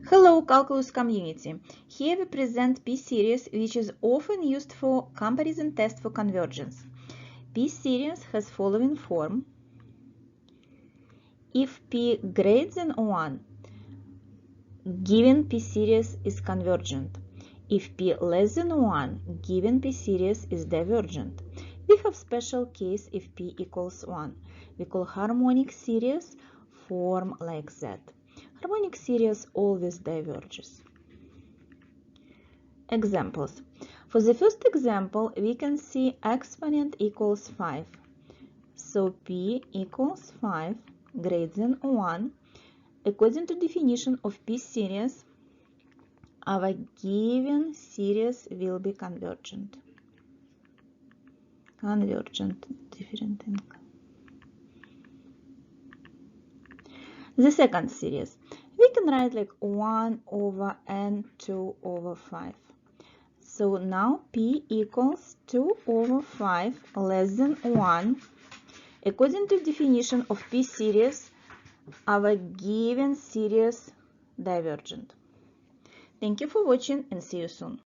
Hello calculus community. Here we present P-series, which is often used for comparison test for convergence. P-series has following form. If P greater than 1, given P-series is convergent. If P less than 1, given P-series is divergent. We have special case if P equals 1. We call harmonic series form like that. Harmonic series always diverges. Examples. For the first example, we can see exponent equals 5. So P equals 5 greater than 1. According to definition of P series, our given series will be convergent. Different thing. The second series, we can write like 1 over n 2 over 5. So now P equals 2 over 5 less than 1. According to definition of P series, our given series divergent. Thank you for watching and see you soon.